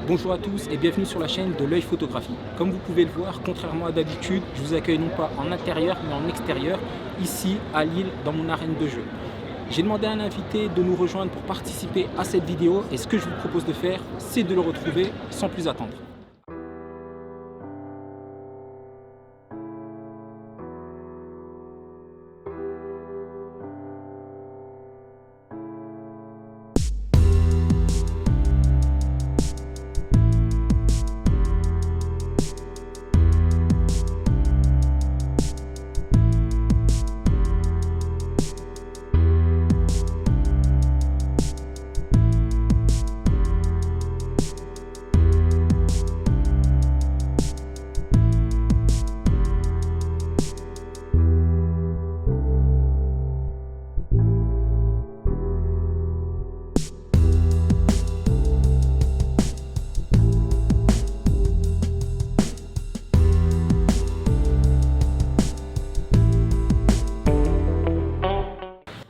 Bonjour à tous et bienvenue sur la chaîne de l'œil photographie. Comme vous pouvez le voir, contrairement à d'habitude, je vous accueille non pas en intérieur mais en extérieur, ici à Lille dans mon arène de jeu. J'ai demandé à un invité de nous rejoindre pour participer à cette vidéo et ce que je vous propose de faire, c'est de le retrouver sans plus attendre.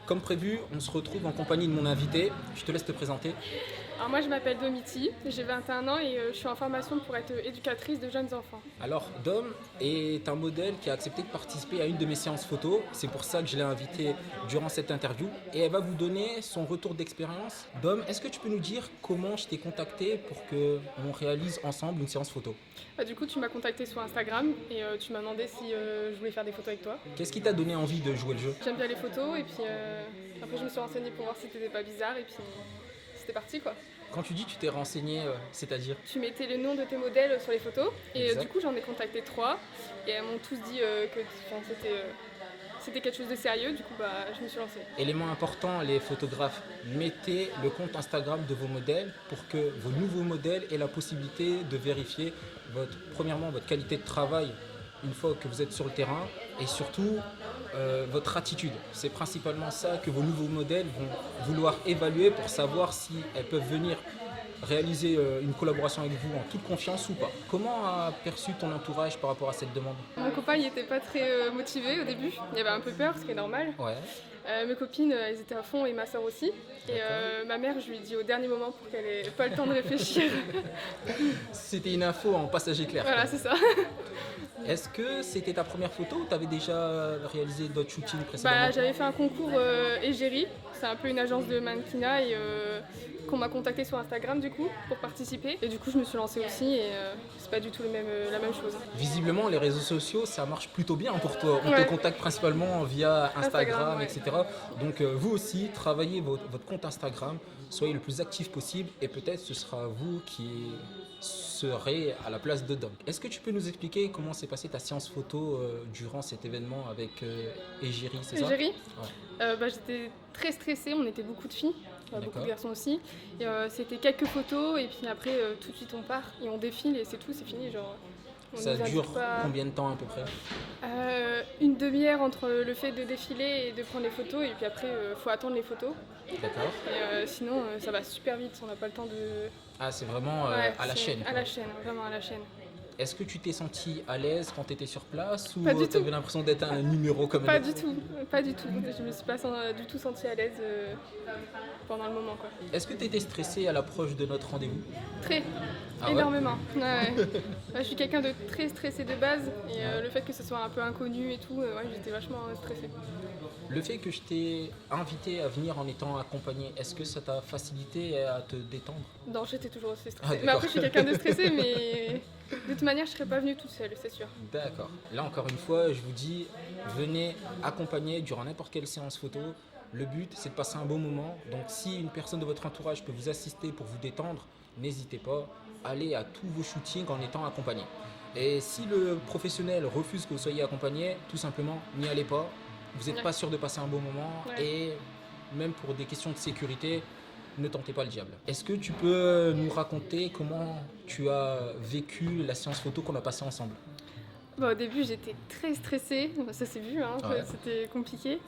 Comme prévu, on se retrouve en compagnie de mon invité. Je te laisse te présenter. Alors moi je m'appelle Domiti, j'ai 21 ans et je suis en formation pour être éducatrice de jeunes enfants. Alors, Dom est un modèle qui a accepté de participer à une de mes séances photo. C'est pour ça que je l'ai invité durant cette interview. Et elle va vous donner son retour d'expérience. Dom, est-ce que tu peux nous dire comment je t'ai contacté pour qu'on réalise ensemble une séance photo? Du coup tu m'as contacté sur Instagram et tu m'as demandé si je voulais faire des photos avec toi. Qu'est-ce qui t'a donné envie de jouer le jeu? J'aime bien les photos et puis après je me suis renseignée pour voir si c'était pas bizarre et puis c'était parti quoi. Quand tu dis tu t'es renseigné, c'est-à-dire? Tu mettais le nom de tes modèles sur les photos et Exact. du coup j'en ai contacté 3 et elles m'ont tous dit que c'était quelque chose de sérieux, du coup je me suis lancée. Élément important, les photographes, mettez le compte Instagram de vos modèles pour que vos nouveaux modèles aient la possibilité de vérifier premièrement votre qualité de travail une fois que vous êtes sur le terrain et surtout votre attitude. C'est principalement ça que vos nouveaux modèles vont vouloir évaluer pour savoir si elles peuvent venir réaliser une collaboration avec vous en toute confiance ou pas. Comment a perçu ton entourage par rapport à cette demande? Mon copain il était pas très motivé au début, il avait un peu peur, ce qui est normal. Ouais. Mes copines, elles étaient à fond et ma soeur aussi. Et ma mère, je lui ai dit au dernier moment pour qu'elle ait pas le temps de réfléchir. C'était une info en passager clair. Voilà, c'est ça. Est-ce que c'était ta première photo ou tu avais déjà réalisé d'autres shootings précédemment? J'avais fait un concours Égérie, c'est un peu une agence de mannequinat et qu'on m'a contacté sur Instagram du coup pour participer. Et du coup, je me suis lancée aussi et c'est pas du tout la même chose. Visiblement, les réseaux sociaux, ça marche plutôt bien pour toi. On Ouais. te contacte principalement via Instagram, ouais. etc. Donc vous aussi, travaillez votre compte Instagram, soyez le plus actif possible et peut-être ce sera vous qui serez à la place de Dom. Est-ce que tu peux nous expliquer comment s'est passée ta séance photo durant cet événement avec Égérie, c'est ça? Égérie Ouais. J'étais très stressée, on était beaucoup de filles. Beaucoup D'accord. de garçons aussi. Et c'était quelques photos et puis après tout de suite on part et on défile et c'est tout, c'est fini. Genre, on Ça nous invite dure pas. combien de temps à peu près? Une demi-heure entre le fait de défiler et de prendre les photos et puis après faut attendre les photos. D'accord. Et sinon ça va super vite, on n'a pas le temps de... Ah, c'est vraiment Ouais, à la c'est chaîne. À la chaîne, vraiment à la chaîne. Est-ce que tu t'es senti à l'aise quand tu étais sur place ou Pas du tu avais tout. l'impression d'être un numéro comme Pas elle? du tout, pas du tout. Je me suis pas du tout sentie à l'aise pendant le moment quoi. Est-ce que tu étais stressé à l'approche de notre rendez-vous? Très, Ah ouais? énormément. Ouais. Je suis quelqu'un de très stressé de base et le fait que ce soit un peu inconnu et tout, j'étais vachement stressée. Le fait que je t'ai invité à venir en étant accompagné, est-ce que ça t'a facilité à te détendre? Non, j'étais toujours aussi Ah, stressée. d'accord. Mais après, je suis quelqu'un de stressé, mais de toute manière, je serais pas venue toute seule, c'est sûr. D'accord. Là encore une fois, je vous dis, venez accompagner durant n'importe quelle séance photo. Le but, c'est de passer un bon moment. Donc si une personne de votre entourage peut vous assister pour vous détendre, n'hésitez pas, allez à tous vos shootings en étant accompagné. Et si le professionnel refuse que vous soyez accompagné, tout simplement, n'y allez pas. Vous n'êtes Ouais. pas sûr de passer un bon moment Ouais. et même pour des questions de sécurité, ne tentez pas le diable. Est-ce que tu peux nous raconter comment tu as vécu la séance photo qu'on a passée ensemble? Bah, au début, j'étais très stressée, ça s'est vu, hein, Ouais. c'était compliqué.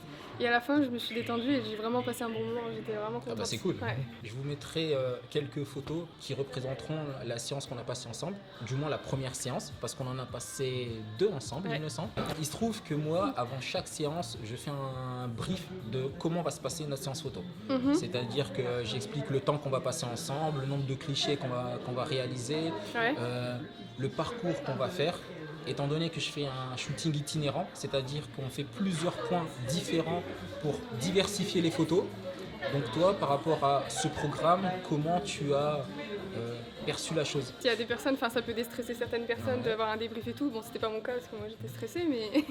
Et à la fin, je me suis détendue et j'ai vraiment passé un bon moment, j'étais vraiment contente. Ah bah c'est cool. Ouais. Je vous mettrai quelques photos qui représenteront la séance qu'on a passée ensemble, du moins la première séance, parce qu'on en a passé 2 ensemble, Ouais. il me semble. Il se trouve que moi, avant chaque séance, je fais un brief de comment va se passer notre séance photo. Mhm. C'est-à-dire que j'explique le temps qu'on va passer ensemble, le nombre de clichés qu'on va réaliser, Ouais. le parcours qu'on va faire. Étant donné que je fais un shooting itinérant, c'est-à-dire qu'on fait plusieurs points différents pour diversifier les photos. Donc toi, par rapport à ce programme, comment tu as perçu la chose? Il y a des personnes, enfin ça peut déstresser certaines personnes d'avoir un débrief et tout. Bon, c'était pas mon cas parce que moi j'étais stressée, mais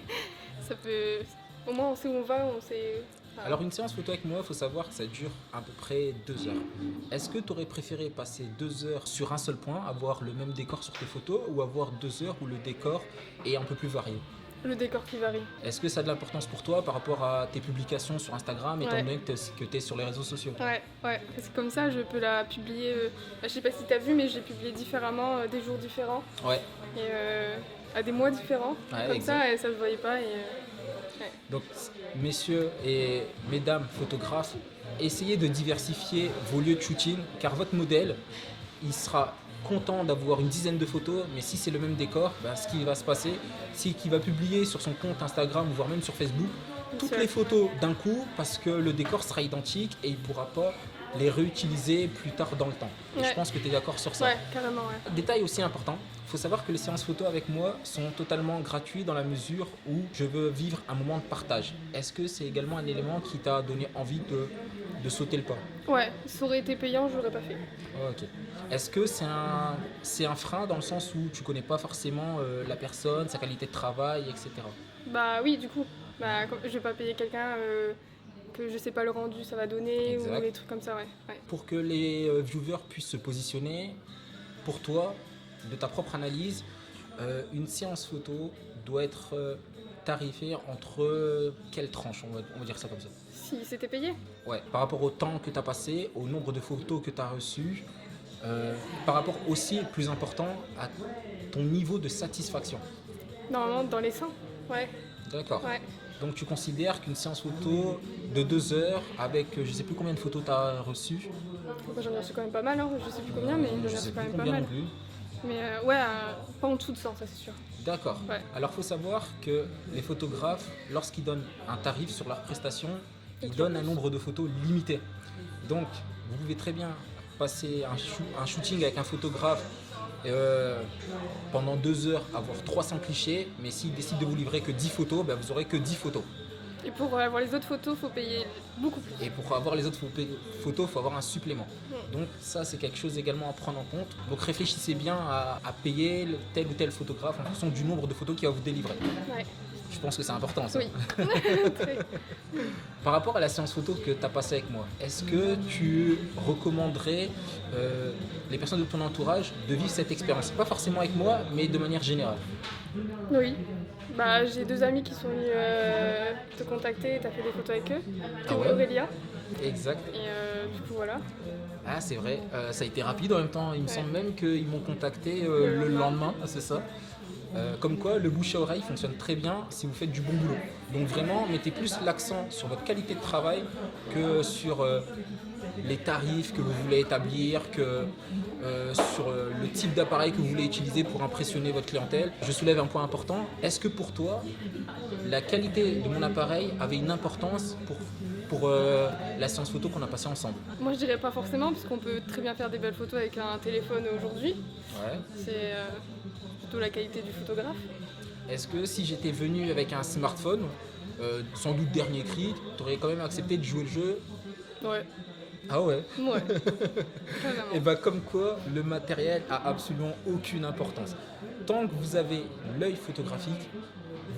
ça peut. Au moins on sait où on va, on sait. Enfin, Alors une séance photo avec moi, il faut savoir que ça dure à peu près 2 heures. Est-ce que tu aurais préféré passer 2 heures sur un seul point, avoir le même décor sur tes photos, ou avoir 2 heures où le décor est un peu plus varié? le décor qui varie. Est-ce que ça a de l'importance pour toi par rapport à tes publications sur Instagram, étant Ouais. donné que tu es sur les réseaux sociaux? Ouais, parce que comme ça je peux la publier. Je sais pas si t'as vu, mais j'ai publié différemment, des jours différents Ouais. et à des mois différents. Ouais, Comme exact. ça, ça se voyait pas. Donc, messieurs et mesdames photographes, essayez de diversifier vos lieux de shooting, car votre modèle, il sera content d'avoir une dizaine de photos, mais si c'est le même décor, ben, ce qui va se passer, c'est qu'il va publier sur son compte Instagram, voire même sur Facebook, toutes Sûr. les photos d'un coup, parce que le décor sera identique et il ne pourra pas les réutiliser plus tard dans le temps. Et Ouais. je pense que tu es d'accord sur ça. Ouais, carrément, ouais. Détail aussi important, il faut savoir que les séances photo avec moi sont totalement gratuites dans la mesure où je veux vivre un moment de partage. Est-ce que c'est également un élément qui t'a donné envie de sauter le pas? Ouais, ça aurait été payant, j'aurais pas fait. Ok. Est-ce que c'est un frein dans le sens où tu connais pas forcément la personne, sa qualité de travail, etc. Bah oui, du coup, je vais pas payer quelqu'un que je sais pas le rendu ça va donner Exact. ou des trucs comme ça, ouais. Pour que les viewers puissent se positionner, pour toi, de ta propre analyse, une séance photo doit être tarifée entre quelle tranche, on va dire ça comme ça? Si c'était payé? Ouais, par rapport au temps que tu as passé, au nombre de photos que tu as reçues, par rapport aussi, plus important, à ton niveau de satisfaction. Normalement, dans les 100. Ouais, D'accord. ouais. Donc tu considères qu'une séance photo de 2 heures avec je sais plus combien de photos tu as reçues? Moi, j'en ai reçu quand même pas mal, hein. Je sais plus combien, mais Je j'en ai sais reçu plus quand même pas combien mal. non plus. Mais ouais, pas en dessous de 100, ça c'est sûr. D'accord. Ouais. Alors il faut savoir que les photographes, lorsqu'ils donnent un tarif sur leur prestation, ils donnent un nombre de photos limité. Donc vous pouvez très bien passer un shooting avec un photographe pendant 2 heures, avoir 300 clichés, mais s'il décide de vous livrer que 10 photos, ben, vous aurez que 10 photos. Et pour avoir les autres photos, faut payer beaucoup plus. Et pour avoir les autres photos, il faut avoir un supplément. Donc ça, c'est quelque chose également à prendre en compte. Donc réfléchissez bien à payer tel ou tel photographe en fonction du nombre de photos qu'il va vous délivrer. Ouais, Je pense que c'est important ça. oui. Très. Par rapport à la séance photo que tu as passée avec moi, est-ce que tu recommanderais les personnes de ton entourage de vivre cette expérience? Pas forcément avec moi, mais de manière générale. Oui. Bah, j'ai 2 amis qui sont venus te contacter, t'as fait des photos avec eux. Ah ouais? Aurélia. Exact. Et du coup, voilà. Ah c'est vrai, ça a été rapide en même temps. Il me Ouais. semble même qu'ils m'ont contacté le lendemain, c'est ça. Comme quoi, le bouche à oreille fonctionne très bien si vous faites du bon boulot. Donc vraiment, mettez plus l'accent sur votre qualité de travail que sur les tarifs que vous voulez établir, que sur le type d'appareil que vous voulez utiliser pour impressionner votre clientèle. Je soulève un point important. Est-ce que pour toi, la qualité de mon appareil avait une importance pour la séance photo qu'on a passée ensemble? Moi, je dirais pas forcément, parce qu'on peut très bien faire des belles photos avec un téléphone aujourd'hui. Ouais. C'est plutôt la qualité du photographe. Est-ce que si j'étais venu avec un smartphone, sans doute dernier cri, tu aurais quand même accepté de jouer le jeu? Ouais, Ah ouais. ouais. Carrément. Et bah comme quoi, le matériel a absolument aucune importance. Tant que vous avez l'œil photographique,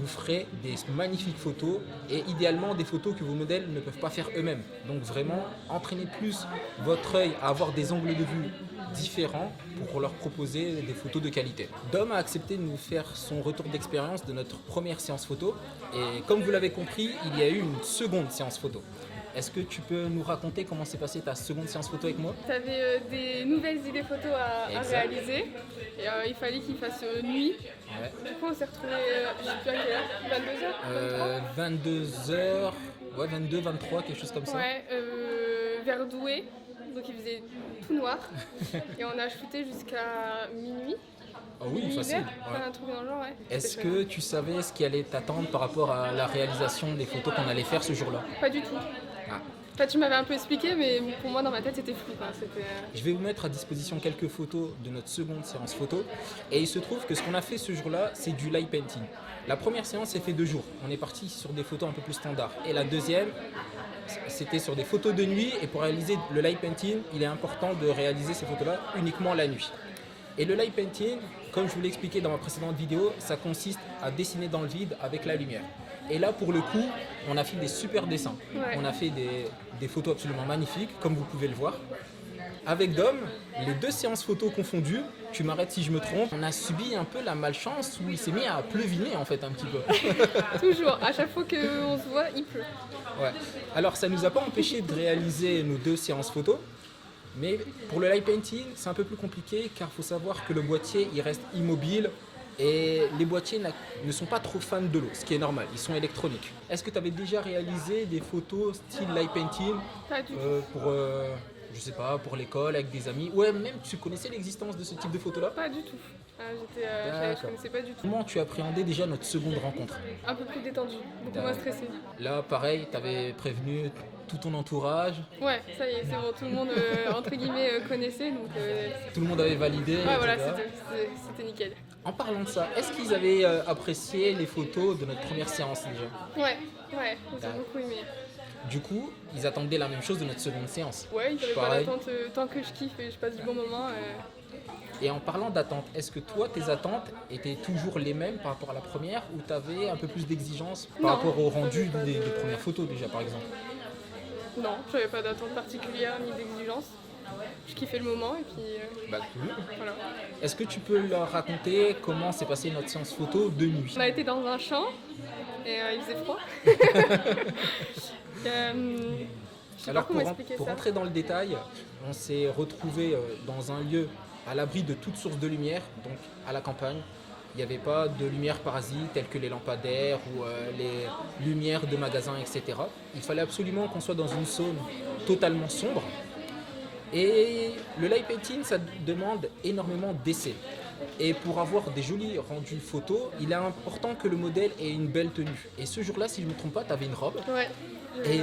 vous ferez des magnifiques photos et idéalement des photos que vos modèles ne peuvent pas faire eux-mêmes. Donc vraiment, entraînez plus votre œil à avoir des angles de vue différents pour leur proposer des photos de qualité. Dom a accepté de nous faire son retour d'expérience de notre première séance photo et comme vous l'avez compris, il y a eu une seconde séance photo. Est-ce que tu peux nous raconter comment s'est passée ta seconde séance photo avec moi? Tu avais des nouvelles idées photos à Exact. réaliser et il fallait qu'il fasse nuit. Ouais. Du coup, on s'est retrouvés, je sais plus à quelle heure, 22h 22h, ouais 22, 23, quelque chose comme ça. Ouais, vers Douai, donc il faisait tout noir et on a shooté jusqu'à minuit. Ah oui, Minuit facile. vert, Ouais. un truc dans le genre, ouais. Est-ce C'était que tu savais ce qui allait t'attendre par rapport à la réalisation des photos qu'on allait faire ce jour-là? chouette. Pas du tout. Ah. Enfin, tu m'avais un peu expliqué, mais pour moi, dans ma tête, c'était flou, quoi. C'était... Je vais vous mettre à disposition quelques photos de notre seconde séance photo. Et il se trouve que ce qu'on a fait ce jour-là, c'est du light painting. La première séance s'est fait 2 jours. On est parti sur des photos un peu plus standards. Et la deuxième, c'était sur des photos de nuit. Et pour réaliser le light painting, il est important de réaliser ces photos-là uniquement la nuit. Et le light painting, comme je vous l'ai expliqué dans ma précédente vidéo, ça consiste à dessiner dans le vide avec la lumière. Et là, pour le coup, on a fait des super dessins. Ouais. On a fait des photos absolument magnifiques, comme vous pouvez le voir. Avec Dom, les 2 séances photos confondues, tu m'arrêtes si je me trompe, on a subi un peu la malchance où il s'est mis à pleuviner en fait un petit peu. Toujours, à chaque fois qu'on se voit, il pleut. Ouais. Alors ça ne nous a pas empêché de réaliser nos 2 séances photos. Mais pour le light painting, c'est un peu plus compliqué car il faut savoir que le boîtier il reste immobile et les boîtiers ne sont pas trop fans de l'eau, ce qui est normal, ils sont électroniques. Est-ce que tu avais déjà réalisé des photos style light painting Pas du tout. pour, je sais pas, pour l'école, avec des amis? Ouais, même tu connaissais l'existence de ce type de photos-là? Pas du tout. Je D'accord. connaissais pas du tout. Comment tu appréhendais déjà notre seconde rencontre? Un peu plus détendu, beaucoup moins stressé. Là, pareil, tu avais prévenu tout ton entourage, Ouais, ça y est, c'est bon, tout le monde, entre guillemets, connaissait, donc tout le monde avait validé. ouais, voilà, etc. c'était nickel. En parlant de ça, est-ce qu'ils avaient apprécié les photos de notre première séance déjà? Ouais, ils ont D'accord. beaucoup aimé. Du coup, ils attendaient la même chose de notre seconde séance. Ouais, ils avaient pas Pareil. d'attente tant que je kiffe et je passe du bon moment. Et en parlant d'attente, est-ce que toi, tes attentes étaient toujours les mêmes par rapport à la première ou tu avais un peu plus d'exigence par Non, rapport au rendu j'avais pas des de- premières photos déjà par exemple? Non, j'avais pas d'attente particulière ni d'exigence. Je kiffais le moment et puis Bah cool. voilà. Est-ce que tu peux leur raconter comment s'est passée notre séance photo de nuit? On a été dans un champ et il faisait froid. Je sais pas Alors comment expliquer pour ça. rentrer dans le détail, on s'est retrouvé dans un lieu à l'abri de toute source de lumière, donc à la campagne. Il n'y avait pas de lumière parasite telles que les lampadaires ou les lumières de magasins, etc. Il fallait absolument qu'on soit dans une zone totalement sombre. Et le light painting, ça demande énormément d'essais. Et pour avoir des jolis rendus photos, il est important que le modèle ait une belle tenue. Et ce jour-là, si je ne me trompe pas, tu avais une robe. Ouais. Et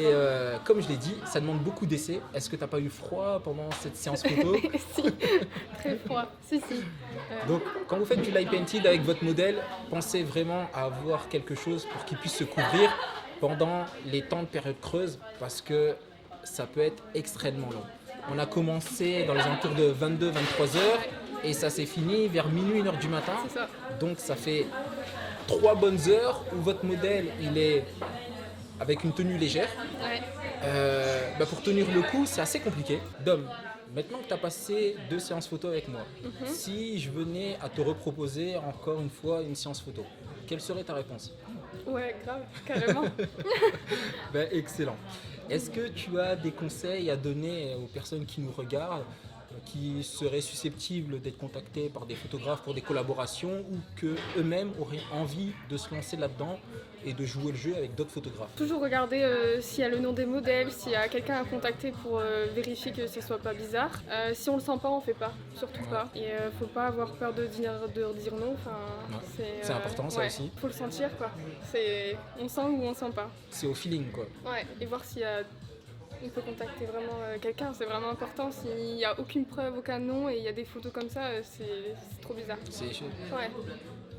comme je l'ai dit, ça demande beaucoup d'essais. Est-ce que tu n'as pas eu froid pendant cette séance photo? Si, très froid. Si. Donc, quand vous faites du light painting avec votre modèle, pensez vraiment à avoir quelque chose pour qu'il puisse se couvrir pendant les temps de période creuse parce que ça peut être extrêmement long. On a commencé dans les alentours de 22-23 heures et ça s'est fini vers minuit, 1h du matin. C'est ça. Donc, ça fait 3 bonnes heures où votre modèle il est avec une tenue légère. Ouais. Pour tenir le coup, c'est assez compliqué. Dom, maintenant que tu as passé 2 séances photo avec moi, si je venais à te reproposer encore une fois une séance photo, quelle serait ta réponse? Ouais, grave, carrément. Excellent. Est-ce que tu as des conseils à donner aux personnes qui nous regardent, qui seraient susceptibles d'être contactées par des photographes pour des collaborations ou qu'eux-mêmes auraient envie de se lancer là-dedans et de jouer le jeu avec d'autres photographes? Toujours regarder s'il y a le nom des modèles, s'il y a quelqu'un à contacter pour vérifier que ce soit pas bizarre. Si on le sent pas, on fait pas, surtout pas. Et faut pas avoir peur de dire non. Enfin, Ouais. C'est important, ça aussi. Faut le sentir quoi. On sent ou on sent pas. C'est au feeling quoi. Ouais. Et voir s'il y a on peut contacter vraiment quelqu'un, c'est vraiment important. S'il n'y a aucune preuve, aucun nom et il y a des photos comme ça, c'est trop bizarre. C'est chaud. Ouais.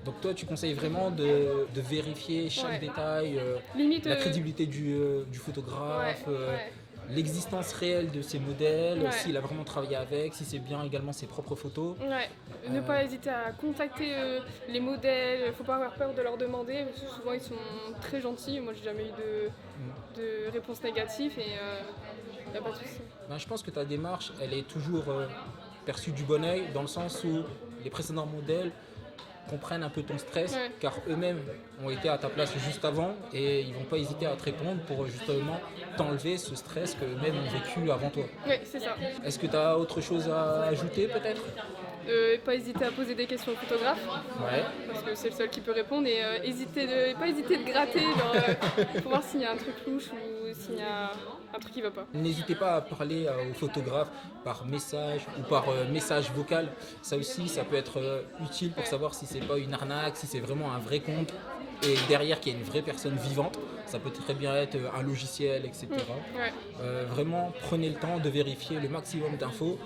Donc toi, tu conseilles vraiment de vérifier chaque Ouais. détail, Limite. la crédibilité du photographe, Ouais. l'existence réelle de ses modèles, Ouais. s'il a vraiment travaillé avec, si c'est bien également ses propres photos. Ouais, ne pas hésiter à contacter les modèles, faut pas avoir peur de leur demander, parce que souvent ils sont très gentils, moi j'ai jamais eu de réponse négative et y a pas de souci. Je pense que ta démarche, elle est toujours perçue du bon oeil, dans le sens où les précédents modèles comprennent un peu ton stress, Ouais. car eux-mêmes ont été à ta place juste avant et ils vont pas hésiter à te répondre pour justement t'enlever ce stress qu'eux-mêmes ont vécu avant toi. Oui, c'est ça. Est-ce que tu as autre chose à ajouter peut-être? Pas hésiter à poser des questions au photographe, Ouais. parce que c'est le seul qui peut répondre, et pas hésiter de gratter, genre, pour voir s'il y a un truc louche ou s'il y a un truc qui va pas. N'hésitez pas à parler au photographe par message ou par message vocal. Ça aussi, ça peut être utile pour savoir si c'est pas une arnaque, si c'est vraiment un vrai compte et derrière qu'il y a une vraie personne vivante. Ça peut très bien être un logiciel, etc. Ouais. Vraiment, prenez le temps de vérifier le maximum d'infos.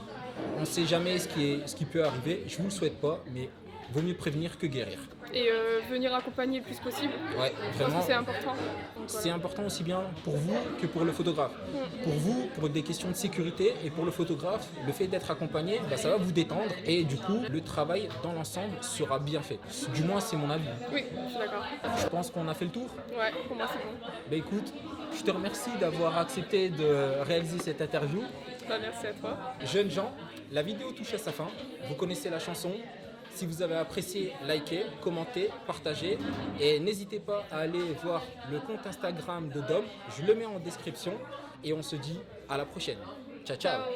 On ne sait jamais ce qui peut arriver. Je ne vous le souhaite pas, mais vaut mieux prévenir que guérir. Et venir accompagner le plus possible, Ouais, je pense vraiment. que c'est important. Donc, C'est voilà. important aussi bien pour vous que pour le photographe. Pour vous, pour des questions de sécurité, et pour le photographe, le fait d'être accompagné, ça va vous détendre et du coup, le travail dans l'ensemble sera bien fait. Du moins, c'est mon avis. Oui, je suis d'accord. Je pense qu'on a fait le tour. Ouais, pour moi c'est bon. Bah écoute, je te remercie d'avoir accepté de réaliser cette interview. Bah, merci à toi. Jeunes gens, la vidéo touche à sa fin. Vous connaissez la chanson. Si vous avez apprécié, likez, commentez, partagez et n'hésitez pas à aller voir le compte Instagram de Dom. Je le mets en description et on se dit à la prochaine. Ciao ciao. Ciao.